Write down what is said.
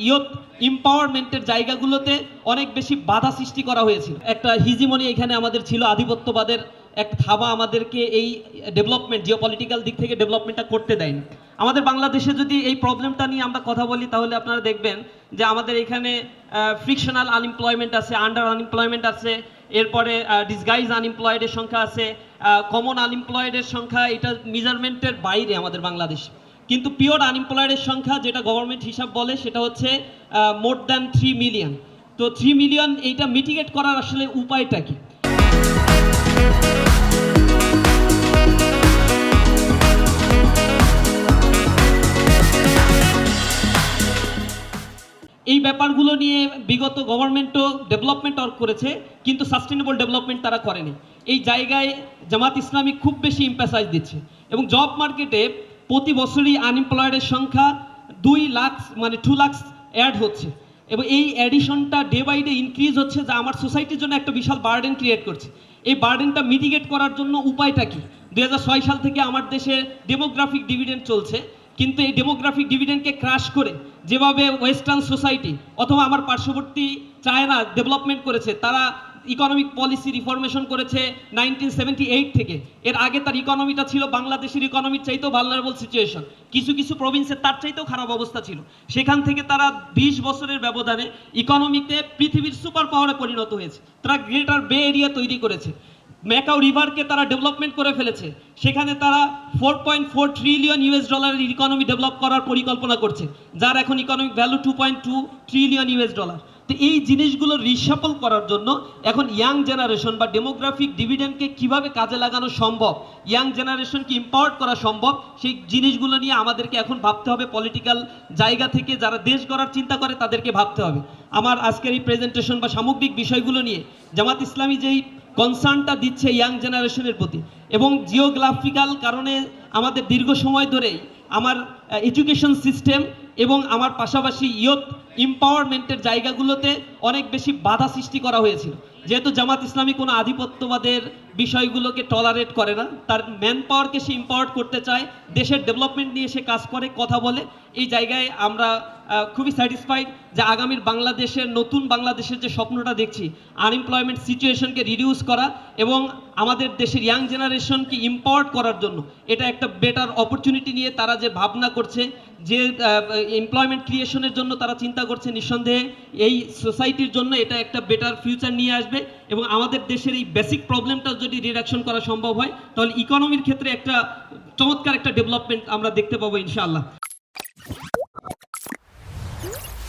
ইয়ত এম্পাওয়ারমেন্টের জায়গাগুলোতে অনেক বেশি বাধা সৃষ্টি করা হয়েছিল। একটা হিজিমনি এখানে আমাদের ছিল, আধিপত্যবাদের এক থাবা আমাদেরকে এই ডেভেলপমেন্ট জিওপলিটিক্যাল দিক থেকে ডেভেলপমেন্টটা করতে দেয়নি। আমাদের বাংলাদেশে যদি এই প্রবলেমটা নিয়ে আমরা কথা বলি তাহলে আপনারা দেখবেন যে আমাদের এখানে ফ্রিকশনাল আনএমপ্লয়মেন্ট আছে, আন্ডার আনএমপ্লয়মেন্ট আছে, এরপরে ডিসগাইজ আনএমপ্লয়েডের সংখ্যা আছে, কমন আনএমপ্লয়েডের সংখ্যা, এটা মেজারমেন্টের বাইরে আমাদের বাংলাদেশ। কিন্তু পিওর আনএমপ্লয়েডের সংখ্যা যেটা গভর্নমেন্ট হিসাব বলে সেটা হচ্ছে মোর দ্যান 3 মিলিয়ন। তো 3 মিলিয়ন এইটা মিটিগেট করার আসলে উপায়টা কি? এই ব্যাপারগুলো নিয়ে বিগত গভর্নমেন্টও ডেভেলপমেন্ট ওয়ার্ক করেছে, কিন্তু সাস্টেনেবল ডেভেলপমেন্ট তারা করেনি। এই জায়গায় জামাত ইসলামী খুব বেশি এমফাসাইজ দিচ্ছে এবং জব মার্কেটে প্রতি বছরই আনএমপ্লয়েডের সংখ্যা 2 লাখ মানে 2 লাখ অ্যাড হচ্ছে এবং এই অ্যাডিশনটা ডে বাই ডে ইনক্রিজ হচ্ছে, যা আমার সোসাইটির জন্য একটা বিশাল বার্ডেন ক্রিয়েট করছে। এই বার্ডেনটা মিটিগেট করার জন্য উপায়টা কি? 2006 সাল থেকে আমার দেশে ডেমোগ্রাফিক ডিভিডেন্ড চলছে, কিন্তু এই ডেমোগ্রাফিক ডিভিডেন্ডকে ক্রাশ করে যেভাবে ওয়েস্টার্ন সোসাইটি অথবা আমার পার্শ্ববর্তী চায়না ডেভেলপমেন্ট করেছে, তারা ইকোনমিক পলিসি রিফরমেশন করেছে 1978 থেকে। এর আগে তার ইকোনমিটা ছিল বাংলাদেশের ইকোনমির চাইতেও ভালনারেবল সিচুয়েশন, কিছু কিছু প্রভিন্সের তার চাইতেও খারাপ অবস্থা ছিল। সেখান থেকে তারা 20 বছরের ব্যবধানে ইকোনমিতে পৃথিবীর সুপার পাওয়ারে পরিণত হয়েছে। তারা গ্রেটার বে এরিয়া তৈরি করেছে, ম্যাকাও রিভারকে তারা ডেভেলপমেন্ট করে ফেলেছে, সেখানে তারা 4.4 ট্রিলিয়ন ইউএস ডলারের ইকোনমি ডেভেলপ করার পরিকল্পনা করছে, যার এখন economic value 2.2 trillion US dollar. তো এই জিনিসগুলো রিসাফল করার জন্য এখন ইয়াং জেনারেশন বা ডেমোগ্রাফিক ডিভিডেন্ডকে কিভাবে কাজে লাগানো সম্ভব, ইয়াং জেনারেশনকে ইম্পাওয়ার করা সম্ভব, সেই জিনিসগুলো নিয়ে আমাদেরকে এখন ভাবতে হবে। পলিটিক্যাল জায়গা থেকে যারা দেশ গড়ার চিন্তা করে তাদেরকে ভাবতে হবে। আমার আজকের এই প্রেজেন্টেশন বা সামগ্রিক বিষয়গুলো নিয়ে জামাত ইসলামী যেই কনসার্নটা দিচ্ছে ইয়াং জেনারেশনের প্রতি, এবং জিওগ্রাফিক্যাল কারণে আমাদের দীর্ঘ সময় ধরেই আমার এডুকেশন সিস্টেম এবং আমার পাশাপাশি ইয়ত এম্পাওয়ারমেন্টের জায়গাগুলোতে অনেক বেশি বাধা সৃষ্টি করা হয়েছিল। যেহেতু জামাত ইসলামী কোনো আধিপত্যবাদের বিষয়গুলোকে টলারেট করে না, তার ম্যান পাওয়ারকে সে এম্পাওয়ার করতে চায়, দেশের ডেভেলপমেন্ট নিয়ে সে কাজ করে, কথা বলে। এই জায়গায় আমরা খুবই স্যাটিসফাইড যে আগামীর বাংলাদেশের নতুন বাংলাদেশের যে স্বপ্নটা দেখছি, আনএমপ্লয়মেন্ট সিচুয়েশনকে রিডিউস করা এবং আমাদের দেশের ইয়াং জেনারেশনকে এম্পাওয়ার করার জন্য এটা একটা বেটার অপরচুনিটি নিয়ে তারা যে ভাবনা করছে, যে এমপ্লয়মেন্ট ক্রিয়েশনের জন্য তারা চিন্তা করছে, নিঃসন্দেহে এই সোসাইটির জন্য এটা একটা বেটার ফিউচার নিয়ে আসবে। এবং আমাদের দেশের এই বেসিক প্রবলেমটা যদি রিডাকশন করা সম্ভব হয় তাহলে ইকোনমির ক্ষেত্রে একটা চমৎকার একটা ডেভেলপমেন্ট আমরা দেখতে পাবো ইনশাআল্লাহ।